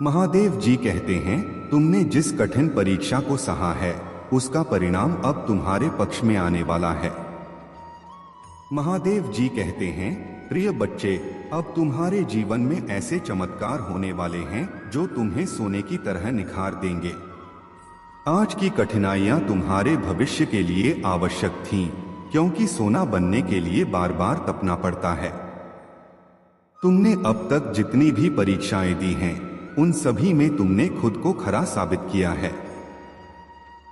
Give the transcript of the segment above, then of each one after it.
महादेव जी कहते हैं, तुमने जिस कठिन परीक्षा को सहा है उसका परिणाम अब तुम्हारे पक्ष में आने वाला है। महादेव जी कहते हैं, प्रिय बच्चे, अब तुम्हारे जीवन में ऐसे चमत्कार होने वाले हैं जो तुम्हें सोने की तरह निखार देंगे। आज की कठिनाइयां तुम्हारे भविष्य के लिए आवश्यक थीं, क्योंकि सोना बनने के लिए बार बार तपना पड़ता है। तुमने अब तक जितनी भी परीक्षाएं दी हैं, उन सभी में तुमने खुद को खरा साबित किया है।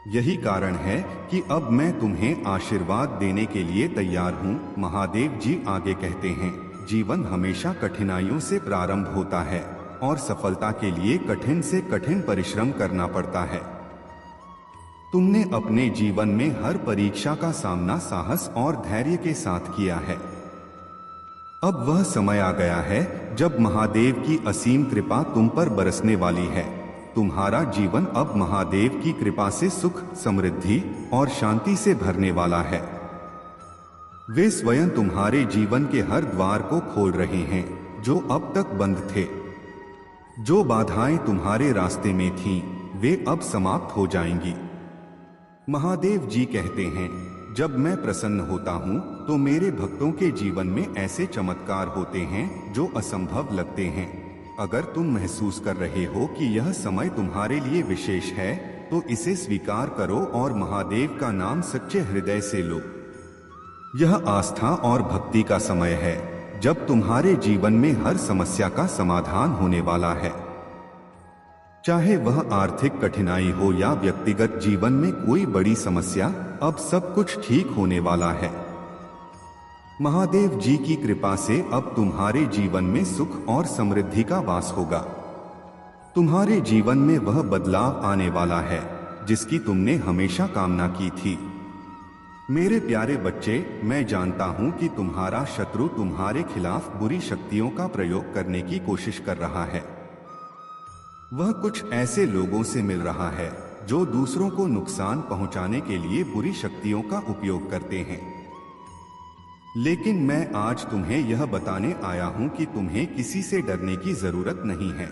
यही कारण है कि अब मैं तुम्हें आशीर्वाद देने के लिए तैयार हूँ। महादेव जी आगे कहते हैं, जीवन हमेशा कठिनाइयों से प्रारंभ होता है और सफलता के लिए कठिन से कठिन परिश्रम करना पड़ता है। तुमने अपने जीवन में हर परीक्षा का सामना साहस और धैर्य के साथ किया है। अब वह समय आ गया है जब महादेव की असीम कृपा तुम पर बरसने वाली है। तुम्हारा जीवन अब महादेव की कृपा से सुख, समृद्धि और शांति से भरने वाला है। वे स्वयं तुम्हारे जीवन के हर द्वार को खोल रहे हैं जो अब तक बंद थे। जो बाधाएं तुम्हारे रास्ते में थीं, वे अब समाप्त हो जाएंगी। महादेव जी कहते हैं, जब मैं प्रसन्न होता हूँ तो मेरे भक्तों के जीवन में ऐसे चमत्कार होते हैं जो असंभव लगते हैं। अगर तुम महसूस कर रहे हो कि यह समय तुम्हारे लिए विशेष है, तो इसे स्वीकार करो और महादेव का नाम सच्चे हृदय से लो। यह आस्था और भक्ति का समय है, जब तुम्हारे जीवन में हर समस्या का समाधान होने वाला है। चाहे वह आर्थिक कठिनाई हो या व्यक्तिगत जीवन में कोई बड़ी समस्या, अब सब कुछ ठीक होने वाला है। महादेव जी की कृपा से अब तुम्हारे जीवन में सुख और समृद्धि का वास होगा। तुम्हारे जीवन में वह बदलाव आने वाला है जिसकी तुमने हमेशा कामना की थी। मेरे प्यारे बच्चे, मैं जानता हूं कि तुम्हारा शत्रु तुम्हारे खिलाफ बुरी शक्तियों का प्रयोग करने की कोशिश कर रहा है। वह कुछ ऐसे लोगों से मिल रहा है जो दूसरों को नुकसान पहुंचाने के लिए बुरी शक्तियों का उपयोग करते हैं। लेकिन मैं आज तुम्हें यह बताने आया हूं कि तुम्हें किसी से डरने की जरूरत नहीं है।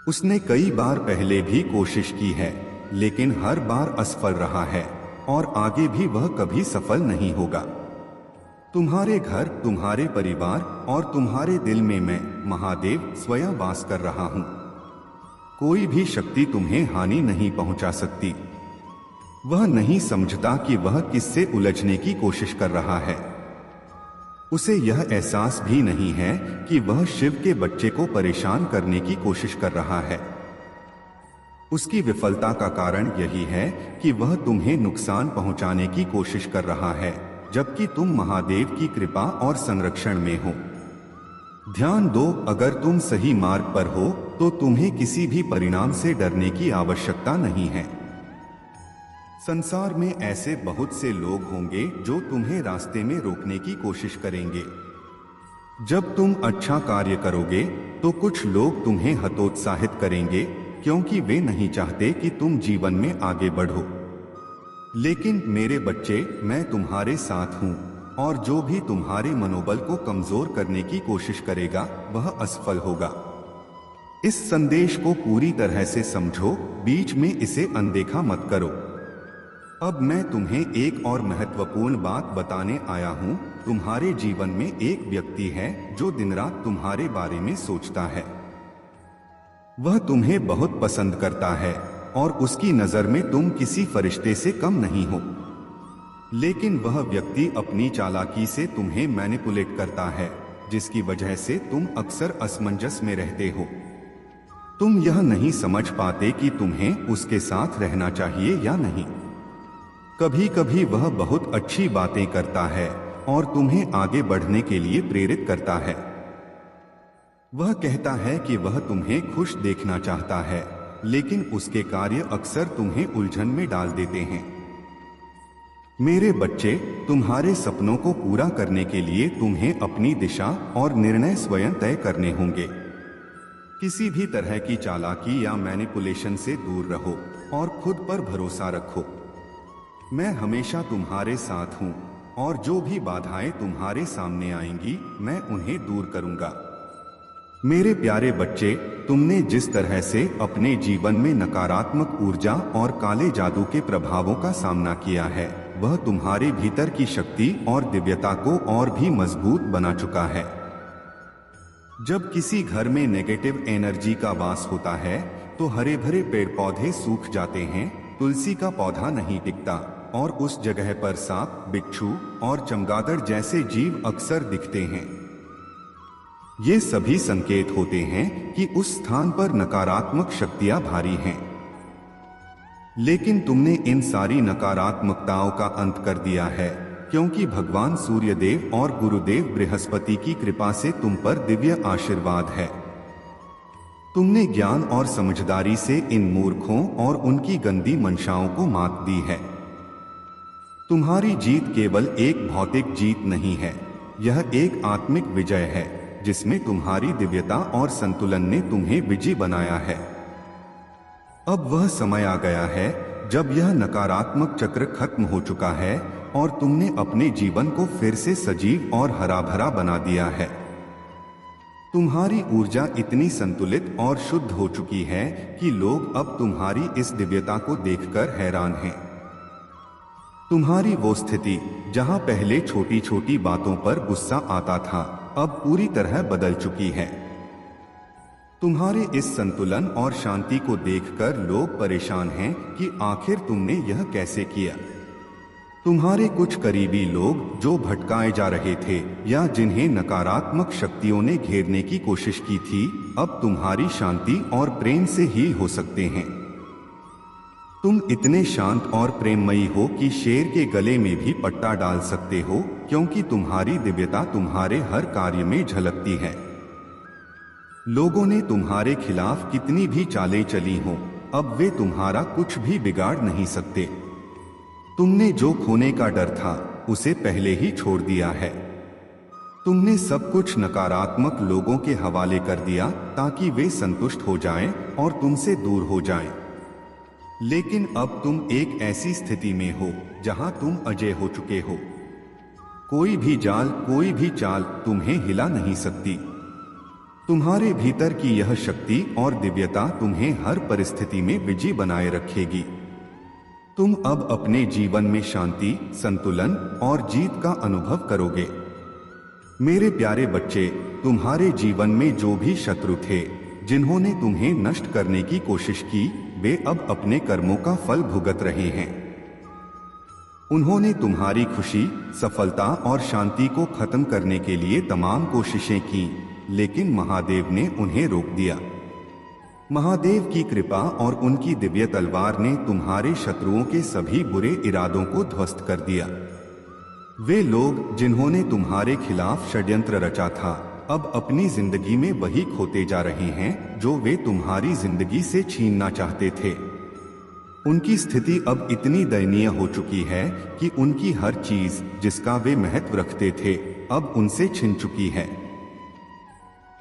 उसने कई बार पहले भी कोशिश की है, लेकिन हर बार असफल रहा है और आगे भी वह कभी सफल नहीं होगा। तुम्हारे घर, तुम्हारे परिवार और तुम्हारे दिल में मैं, महादेव, स्वयं वास कर रहा हूं। कोई भी शक्ति तुम्हें हानि नहीं पहुंचा सकती। वह नहीं समझता कि वह किससे उलझने की कोशिश कर रहा है। उसे यह एहसास भी नहीं है कि वह शिव के बच्चे को परेशान करने की कोशिश कर रहा है। उसकी विफलता का कारण यही है कि वह तुम्हें नुकसान पहुंचाने की कोशिश कर रहा है, जबकि तुम महादेव की कृपा और संरक्षण में हो। ध्यान दो, अगर तुम सही मार्ग पर हो तो तुम्हें किसी भी परिणाम से डरने की आवश्यकता नहीं है। संसार में ऐसे बहुत से लोग होंगे जो तुम्हें रास्ते में रोकने की कोशिश करेंगे। जब तुम अच्छा कार्य करोगे तो कुछ लोग तुम्हें हतोत्साहित करेंगे, क्योंकि वे नहीं चाहते कि तुम जीवन में आगे बढ़ो। लेकिन मेरे बच्चे, मैं तुम्हारे साथ हूं और जो भी तुम्हारे मनोबल को कमजोर करने की कोशिश करेगा वह असफल होगा। इस संदेश को पूरी तरह से समझो, बीच में इसे अनदेखा मत करो। अब मैं तुम्हें एक और महत्वपूर्ण बात बताने आया हूं। तुम्हारे जीवन में एक व्यक्ति है जो दिन रात तुम्हारे बारे में सोचता है। वह तुम्हें बहुत पसंद करता है और उसकी नजर में तुम किसी फरिश्ते से कम नहीं हो। लेकिन वह व्यक्ति अपनी चालाकी से तुम्हें मैनिपुलेट करता है, जिसकी वजह से तुम अक्सर असमंजस में रहते हो। तुम यह नहीं समझ पाते कि तुम्हें उसके साथ रहना चाहिए या नहीं। कभी कभी वह बहुत अच्छी बातें करता है और तुम्हें आगे बढ़ने के लिए प्रेरित करता है। वह कहता है कि वह तुम्हें खुश देखना चाहता है, लेकिन उसके कार्य अक्सर तुम्हें उलझन में डाल देते हैं। मेरे बच्चे, तुम्हारे सपनों को पूरा करने के लिए तुम्हें अपनी दिशा और निर्णय स्वयं तय करने होंगे। किसी भी तरह की चालाकी या मैनिपुलेशन से दूर रहो और खुद पर भरोसा रखो। मैं हमेशा तुम्हारे साथ हूं और जो भी बाधाएं तुम्हारे सामने आएंगी, मैं उन्हें दूर करूंगा। मेरे प्यारे बच्चे, तुमने जिस तरह से अपने जीवन में नकारात्मक ऊर्जा और काले जादू के प्रभावों का सामना किया है, वह तुम्हारे भीतर की शक्ति और दिव्यता को और भी मजबूत बना चुका है। जब किसी घर में नेगेटिव एनर्जी का वास होता है तो हरे भरे पेड़ पौधे सूख जाते हैं, तुलसी का पौधा नहीं टिकता और उस जगह पर सांप, बिच्छू और चमगादड़ जैसे जीव अक्सर दिखते हैं। ये सभी संकेत होते हैं कि उस स्थान पर नकारात्मक शक्तियां भारी हैं। लेकिन तुमने इन सारी नकारात्मकताओं का अंत कर दिया है, क्योंकि भगवान सूर्यदेव और गुरुदेव बृहस्पति की कृपा से तुम पर दिव्य आशीर्वाद है। तुमने ज्ञान और समझदारी से इन मूर्खों और उनकी गंदी मंशाओं को मात दी है। तुम्हारी जीत केवल एक भौतिक जीत नहीं है, यह एक आत्मिक विजय है जिसमें तुम्हारी दिव्यता और संतुलन ने तुम्हें विजयी बनाया है। अब वह समय आ गया है जब यह नकारात्मक चक्र खत्म हो चुका है और तुमने अपने जीवन को फिर से सजीव और हरा भरा बना दिया है। तुम्हारी ऊर्जा इतनी संतुलित और शुद्ध हो चुकी है कि लोग अब तुम्हारी इस दिव्यता को देखकर हैरान हैं। तुम्हारी वो स्थिति जहां पहले छोटी छोटी बातों पर गुस्सा आता था, अब पूरी तरह बदल चुकी है। तुम्हारे इस संतुलन और शांति को देखकर लोग परेशान हैं कि आखिर तुमने यह कैसे किया। तुम्हारे कुछ करीबी लोग जो भटकाए जा रहे थे या जिन्हें नकारात्मक शक्तियों ने घेरने की कोशिश की थी, अब तुम्हारी शांति और प्रेम से हील हो सकते हैं। तुम इतने शांत और प्रेममयी हो कि शेर के गले में भी पट्टा डाल सकते हो, क्योंकि तुम्हारी दिव्यता तुम्हारे हर कार्य में झलकती है। लोगों ने तुम्हारे खिलाफ कितनी भी चालें चली हों, अब वे तुम्हारा कुछ भी बिगाड़ नहीं सकते। तुमने जो खोने का डर था उसे पहले ही छोड़ दिया है। तुमने सब कुछ नकारात्मक लोगों के हवाले कर दिया ताकि वे संतुष्ट हो जाएं और तुमसे दूर हो जाएं। लेकिन अब तुम एक ऐसी स्थिति में हो जहां तुम अजय हो चुके हो। कोई भी जाल, कोई भी चाल तुम्हें हिला नहीं सकती। तुम्हारे भीतर की यह शक्ति और दिव्यता तुम्हें हर परिस्थिति में विजयी बनाए रखेगी। तुम अब अपने जीवन में शांति, संतुलन और जीत का अनुभव करोगे। मेरे प्यारे बच्चे, तुम्हारे जीवन में जो भी शत्रु थे, जिन्होंने तुम्हें नष्ट करने की कोशिश की, वे अब अपने कर्मों का फल भुगत रहे हैं। उन्होंने तुम्हारी खुशी, सफलता और शांति को खत्म करने के लिए तमाम कोशिशें की, लेकिन महादेव ने उन्हें रोक दिया। महादेव की कृपा और उनकी दिव्य तलवार ने तुम्हारे शत्रुओं के सभी बुरे इरादों को ध्वस्त कर दिया। वे लोग जिन्होंने तुम्हारे खिलाफ षड्यंत्र रचा था, अब अपनी जिंदगी में वही खोते जा रहे हैं जो वे तुम्हारी जिंदगी से छीनना चाहते थे। उनकी स्थिति अब इतनी दयनीय हो चुकी है कि उनकी हर चीज जिसका वे महत्व रखते थे, अब उनसे छिन चुकी है।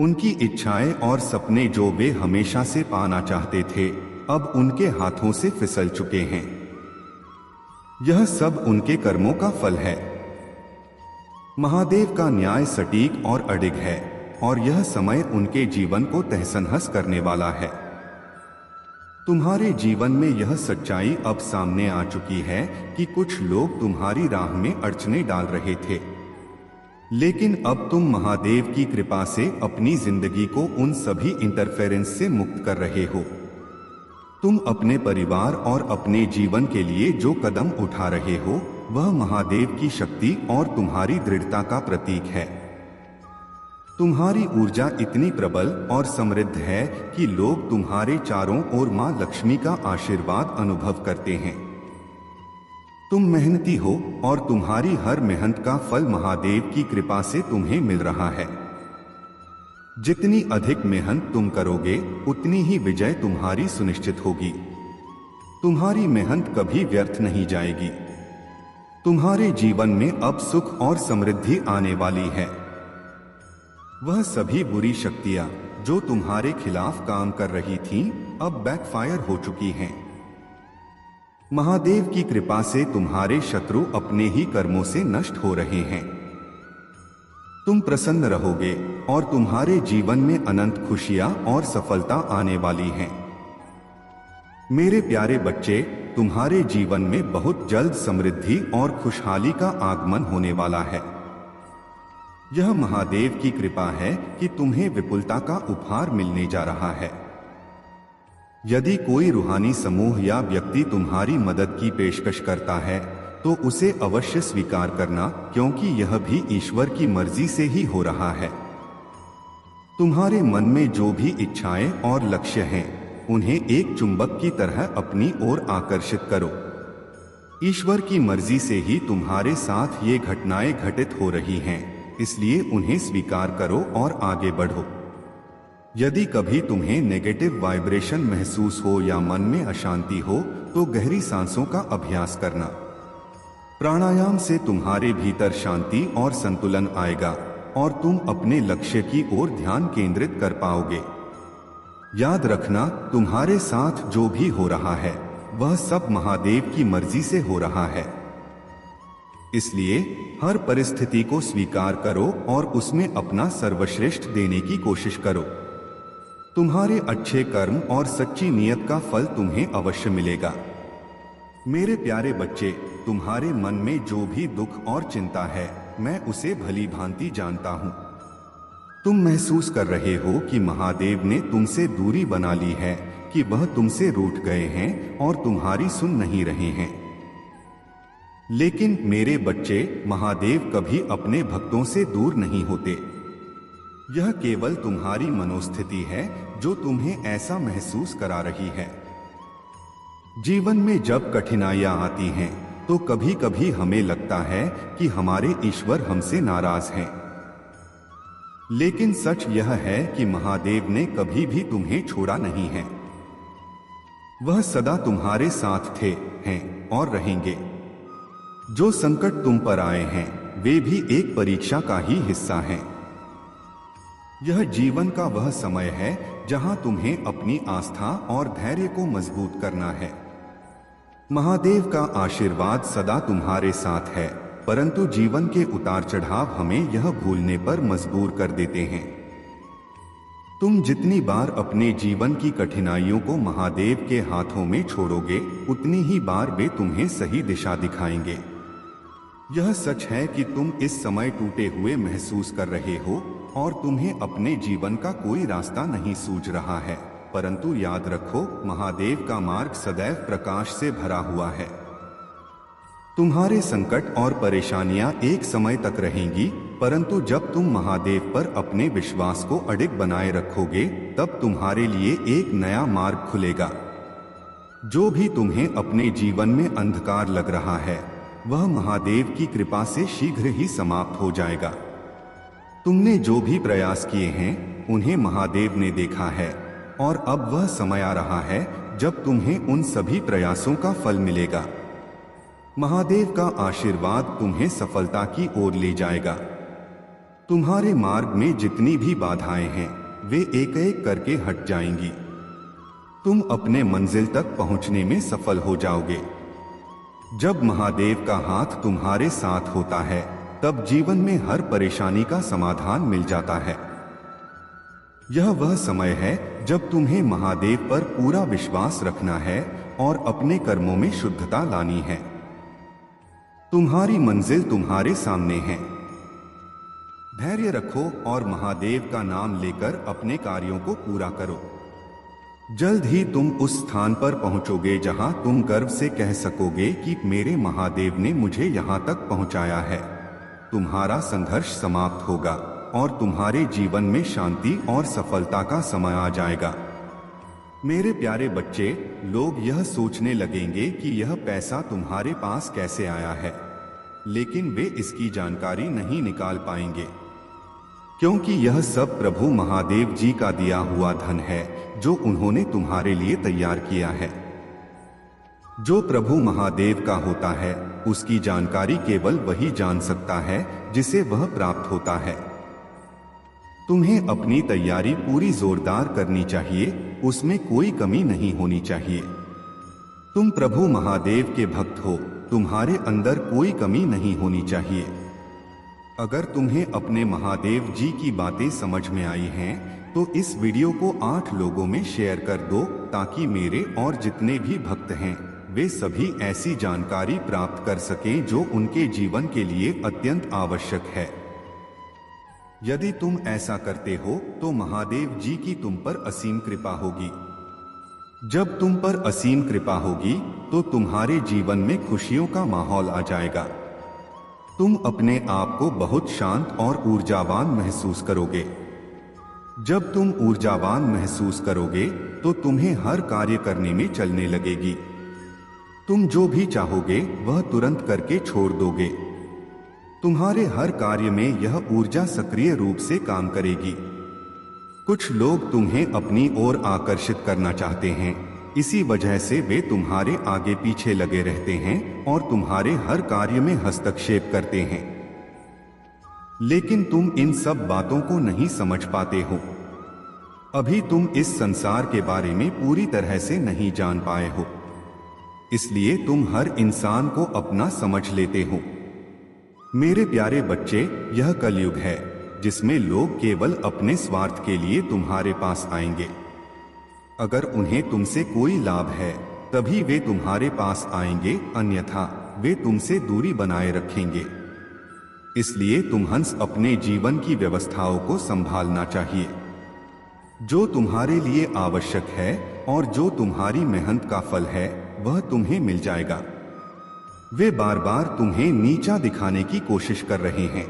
उनकी इच्छाएं और सपने जो वे हमेशा से पाना चाहते थे, अब उनके हाथों से फिसल चुके हैं। यह सब उनके कर्मों का फल है। महादेव का न्याय सटीक और अडिग है और यह समय उनके जीवन को तहस-नहस करने वाला है। तुम्हारे जीवन में यह सच्चाई अब सामने आ चुकी है कि कुछ लोग तुम्हारी राह में अड़चने डाल रहे थे, लेकिन अब तुम महादेव की कृपा से अपनी जिंदगी को उन सभी इंटरफेरेंस से मुक्त कर रहे हो। तुम अपने परिवार और अपने जीवन के लिए जो कदम उठा रहे हो, वह महादेव की शक्ति और तुम्हारी दृढ़ता का प्रतीक है। तुम्हारी ऊर्जा इतनी प्रबल और समृद्ध है कि लोग तुम्हारे चारों ओर मां लक्ष्मी का आशीर्वाद अनुभव करते हैं। तुम मेहनती हो और तुम्हारी हर मेहनत का फल महादेव की कृपा से तुम्हें मिल रहा है। जितनी अधिक मेहनत तुम करोगे, उतनी ही विजय तुम्हारी सुनिश्चित होगी। तुम्हारी मेहनत कभी व्यर्थ नहीं जाएगी। तुम्हारे जीवन में अब सुख और समृद्धि आने वाली है। वह सभी बुरी शक्तियां जो तुम्हारे खिलाफ काम कर रही थीं, अब बैकफायर हो चुकी हैं। महादेव की कृपा से तुम्हारे शत्रु अपने ही कर्मों से नष्ट हो रहे हैं। तुम प्रसन्न रहोगे और तुम्हारे जीवन में अनंत खुशियां और सफलता आने वाली हैं। मेरे प्यारे बच्चे, तुम्हारे जीवन में बहुत जल्द समृद्धि और खुशहाली का आगमन होने वाला है। यह महादेव की कृपा है कि तुम्हें विपुलता का उपहार मिलने जा रहा है। यदि कोई रूहानी समूह या व्यक्ति तुम्हारी मदद की पेशकश करता है तो उसे अवश्य स्वीकार करना, क्योंकि यह भी ईश्वर की मर्जी से ही हो रहा है। तुम्हारे मन में जो भी इच्छाएं और लक्ष्य हैं, उन्हें एक चुंबक की तरह अपनी ओर आकर्षित करो। ईश्वर की मर्जी से ही तुम्हारे साथ ये घटनाएं घटित हो रही हैं, इसलिए उन्हें स्वीकार करो और आगे बढ़ो। यदि कभी तुम्हें नेगेटिव वाइब्रेशन महसूस हो या मन में अशांति हो तो गहरी सांसों का अभ्यास करना। प्राणायाम से तुम्हारे भीतर शांति और संतुलन आएगा और तुम अपने लक्ष्य की ओर ध्यान केंद्रित कर पाओगे। याद रखना, तुम्हारे साथ जो भी हो रहा है वह सब महादेव की मर्जी से हो रहा है। इसलिए हर परिस्थिति को स्वीकार करो और उसमें अपना सर्वश्रेष्ठ देने की कोशिश करो। तुम्हारे अच्छे कर्म और सच्ची नियत का फल तुम्हें अवश्य मिलेगा। मेरे प्यारे बच्चे, तुम्हारे मन में जो भी दुख और चिंता है, मैं उसे भली भांति जानता हूँ। तुम महसूस कर रहे हो कि महादेव ने तुमसे दूरी बना ली है, कि वह तुमसे रूठ गए हैं और तुम्हारी सुन नहीं रहे हैं। लेकिन मेरे बच्चे, महादेव कभी अपने भक्तों से दूर नहीं होते। यह केवल तुम्हारी मनोस्थिति है जो तुम्हें ऐसा महसूस करा रही है। जीवन में जब कठिनाइयां आती हैं तो कभी कभी हमें लगता है कि हमारे ईश्वर हमसे नाराज हैं। लेकिन सच यह है कि महादेव ने कभी भी तुम्हें छोड़ा नहीं है। वह सदा तुम्हारे साथ थे, हैं और रहेंगे। जो संकट तुम पर आए हैं वे भी एक परीक्षा का ही हिस्सा हैं। यह जीवन का वह समय है जहां तुम्हें अपनी आस्था और धैर्य को मजबूत करना है। महादेव का आशीर्वाद सदा तुम्हारे साथ है, परंतु जीवन के उतार चढ़ाव हमें यह भूलने पर मजबूर कर देते हैं। तुम जितनी बार अपने जीवन की कठिनाइयों को महादेव के हाथों में छोड़ोगे, उतनी ही बार वे तुम्हें सही दिशा दिखाएंगे। यह सच है कि तुम इस समय टूटे हुए महसूस कर रहे हो और तुम्हें अपने जीवन का कोई रास्ता नहीं सूझ रहा है, परंतु याद रखो, महादेव का मार्ग सदैव प्रकाश से भरा हुआ है। तुम्हारे संकट और परेशानियां एक समय तक रहेंगी, परंतु जब तुम महादेव पर अपने विश्वास को अडिग बनाए रखोगे, तब तुम्हारे लिए एक नया मार्ग खुलेगा। जो भी तुम्हें अपने जीवन में अंधकार लग रहा है, वह महादेव की कृपा से शीघ्र ही समाप्त हो जाएगा। तुमने जो भी प्रयास किए हैं, उन्हें महादेव ने देखा है और अब वह समय आ रहा है जब तुम्हें उन सभी प्रयासों का फल मिलेगा। महादेव का आशीर्वाद तुम्हें सफलता की ओर ले जाएगा। तुम्हारे मार्ग में जितनी भी बाधाएं हैं, वे एक एक करके हट जाएंगी। तुम अपने मंजिल तक पहुंचने में सफल हो जाओगे। जब महादेव का हाथ तुम्हारे साथ होता है, तब जीवन में हर परेशानी का समाधान मिल जाता है। यह वह समय है जब तुम्हें महादेव पर पूरा विश्वास रखना है और अपने कर्मों में शुद्धता लानी है। तुम्हारी मंजिल तुम्हारे सामने है। धैर्य रखो और महादेव का नाम लेकर अपने कार्यों को पूरा करो। जल्द ही तुम उस स्थान पर पहुंचोगे जहां तुम गर्व से कह सकोगे कि मेरे महादेव ने मुझे यहां तक पहुंचाया है। तुम्हारा संघर्ष समाप्त होगा और तुम्हारे जीवन में शांति और सफलता का समय आ जाएगा। मेरे प्यारे बच्चे, लोग यह सोचने लगेंगे कि यह पैसा तुम्हारे पास कैसे आया है, लेकिन वे इसकी जानकारी नहीं निकाल पाएंगे, क्योंकि यह सब प्रभु महादेव जी का दिया हुआ धन है जो उन्होंने तुम्हारे लिए तैयार किया है। जो प्रभु महादेव का होता है, उसकी जानकारी केवल वही जान सकता है जिसे वह प्राप्त होता है। तुम्हें अपनी तैयारी पूरी जोरदार करनी चाहिए, उसमें कोई कमी नहीं होनी चाहिए। तुम प्रभु महादेव के भक्त हो, तुम्हारे अंदर कोई कमी नहीं होनी चाहिए। अगर तुम्हें अपने महादेव जी की बातें समझ में आई हैं, तो इस वीडियो को 8 लोगों में शेयर कर दो, ताकि मेरे और जितने भी भक्त हैं वे सभी ऐसी जानकारी प्राप्त कर सकें जो उनके जीवन के लिए अत्यंत आवश्यक है। यदि तुम ऐसा करते हो तो महादेव जी की तुम पर असीम कृपा होगी। जब तुम पर असीम कृपा होगी तो तुम्हारे जीवन में खुशियों का माहौल आ जाएगा। तुम अपने आप को बहुत शांत और ऊर्जावान महसूस करोगे। जब तुम ऊर्जावान महसूस करोगे तो तुम्हें हर कार्य करने में चलने लगेगी। तुम जो भी चाहोगे वह तुरंत करके छोड़ दोगे। तुम्हारे हर कार्य में यह ऊर्जा सक्रिय रूप से काम करेगी। कुछ लोग तुम्हें अपनी ओर आकर्षित करना चाहते हैं, इसी वजह से वे तुम्हारे आगे पीछे लगे रहते हैं और तुम्हारे हर कार्य में हस्तक्षेप करते हैं। लेकिन तुम इन सब बातों को नहीं समझ पाते हो। अभी तुम इस संसार के बारे में पूरी तरह से नहीं जान पाए हो, इसलिए तुम हर इंसान को अपना समझ लेते हो। मेरे प्यारे बच्चे, यह कलयुग है जिसमें लोग केवल अपने स्वार्थ के लिए तुम्हारे पास आएंगे। अगर उन्हें तुमसे कोई लाभ है तभी वे तुम्हारे पास आएंगे, अन्यथा वे तुमसे दूरी बनाए रखेंगे। इसलिए तुम्हें अपने जीवन की व्यवस्थाओं को संभालना चाहिए। जो तुम्हारे लिए आवश्यक है और जो तुम्हारी मेहनत का फल है वह तुम्हें मिल जाएगा। वे बार बार तुम्हें नीचा दिखाने की कोशिश कर रहे हैं,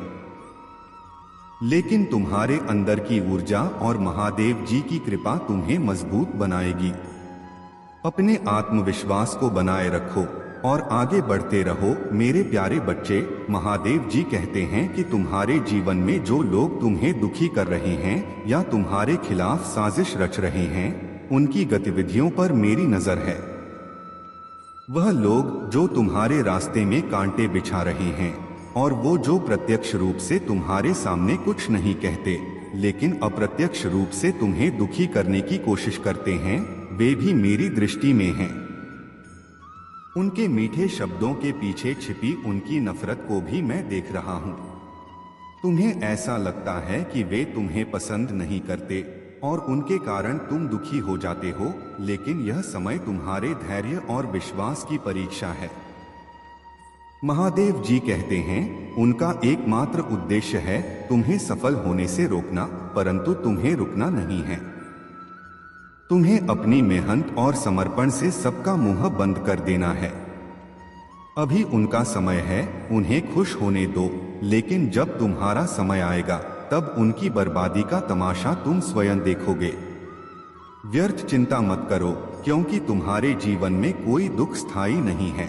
लेकिन तुम्हारे अंदर की ऊर्जा और महादेव जी की कृपा तुम्हें मजबूत बनाएगी। अपने आत्मविश्वास को बनाए रखो और आगे बढ़ते रहो। मेरे प्यारे बच्चे, महादेव जी कहते हैं कि तुम्हारे जीवन में जो लोग तुम्हें दुखी कर रहे हैं या तुम्हारे खिलाफ साजिश रच रहे हैं, उनकी गतिविधियों पर मेरी नजर है। वह लोग जो तुम्हारे रास्ते में कांटे बिछा रहे हैं और वो जो प्रत्यक्ष रूप से तुम्हारे सामने कुछ नहीं कहते, लेकिन अप्रत्यक्ष रूप से तुम्हें दुखी करने की कोशिश करते हैं, वे भी मेरी दृष्टि में हैं। उनके मीठे शब्दों के पीछे छिपी उनकी नफरत को भी मैं देख रहा हूं। तुम्हें ऐसा लगता है कि वे तुम्हें पसंद नहीं करते और उनके कारण तुम दुखी हो जाते हो, लेकिन यह समय तुम्हारे धैर्य और विश्वास की परीक्षा है। महादेव जी कहते हैं, उनका एकमात्र उद्देश्य है तुम्हें सफल होने से रोकना, परंतु तुम्हें रुकना नहीं है। तुम्हें अपनी मेहनत और समर्पण से सबका मुंह बंद कर देना है। अभी उनका समय है, उन्हें खुश होने दो, लेकिन जब तुम्हारा समय आएगा तब उनकी बर्बादी का तमाशा तुम स्वयं देखोगे। व्यर्थ चिंता मत करो, क्योंकि तुम्हारे जीवन में कोई दुख स्थायी नहीं है।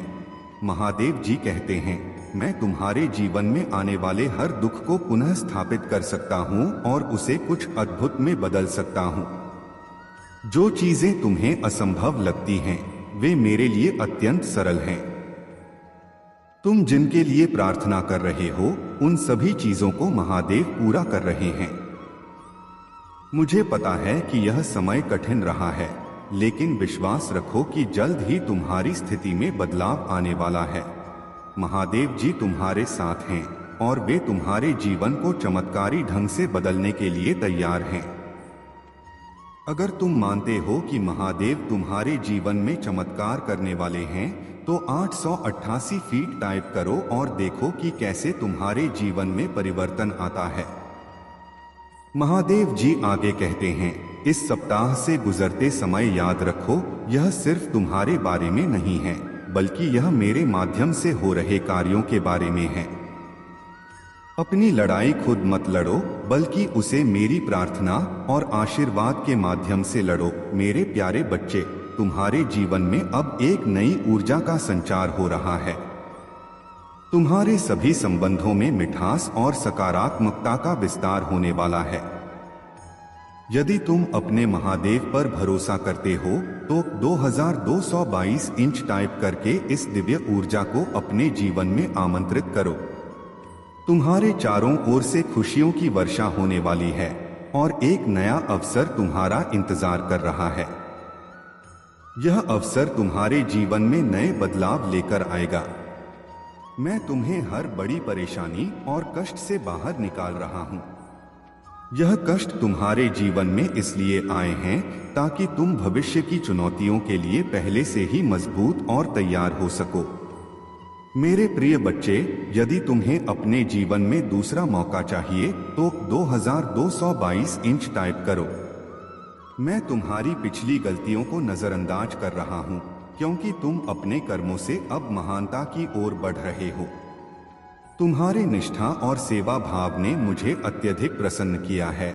महादेव जी कहते हैं, मैं तुम्हारे जीवन में आने वाले हर दुख को पुनः स्थापित कर सकता हूँ और उसे कुछ अद्भुत में बदल सकता हूँ। जो चीजें तुम्हें असंभव लगती हैं, वे मेरे लिए अत्यंत सरल हैं। तुम जिनके लिए प्रार्थना कर रहे हो, उन सभी चीजों को महादेव पूरा कर रहे हैं। मुझे पता है कि यह समय कठिन रहा है, लेकिन विश्वास रखो कि जल्द ही तुम्हारी स्थिति में बदलाव आने वाला है। महादेव जी तुम्हारे साथ हैं और वे तुम्हारे जीवन को चमत्कारी ढंग से बदलने के लिए तैयार हैं। अगर तुम मानते हो कि महादेव तुम्हारे जीवन में चमत्कार करने वाले हैं, तो 888 फीट टाइप करो और देखो कि कैसे तुम्हारे जीवन में परिवर्तन आता है। महादेव जी आगे कहते हैं, इस सप्ताह से गुजरते समय याद रखो, यह सिर्फ तुम्हारे बारे में नहीं है, बल्कि यह मेरे माध्यम से हो रहे कार्यों के बारे में है। अपनी लड़ाई खुद मत लड़ो, बल्कि उसे मेरी प्रार्थना और आशीर्वाद के माध्यम से लड़ो। मेरे प्यारे बच्चे, तुम्हारे जीवन में अब एक नई ऊर्जा का संचार हो रहा है। तुम्हारे सभी संबंधों में मिठास और सकारात्मकता का विस्तार होने वाला है। यदि तुम अपने महादेव पर भरोसा करते हो तो 2222 इंच टाइप करके इस दिव्य ऊर्जा को अपने जीवन में आमंत्रित करो। तुम्हारे चारों ओर से खुशियों की वर्षा होने वाली है और एक नया अवसर तुम्हारा इंतजार कर रहा है। यह अवसर तुम्हारे जीवन में नए बदलाव लेकर आएगा। मैं तुम्हें हर बड़ी परेशानी और कष्ट से बाहर निकाल रहा हूँ। यह कष्ट तुम्हारे जीवन में इसलिए आए हैं ताकि तुम भविष्य की चुनौतियों के लिए पहले से ही मजबूत और तैयार हो सको। मेरे प्रिय बच्चे, यदि तुम्हें अपने जीवन में दूसरा मौका चाहिए तो 2222 इंच टाइप करो। मैं तुम्हारी पिछली गलतियों को नजरअंदाज कर रहा हूँ, क्योंकि तुम अपने कर्मों से अब महानता की ओर बढ़ रहे हो। तुम्हारे निष्ठा और सेवा भाव ने मुझे अत्यधिक प्रसन्न किया है।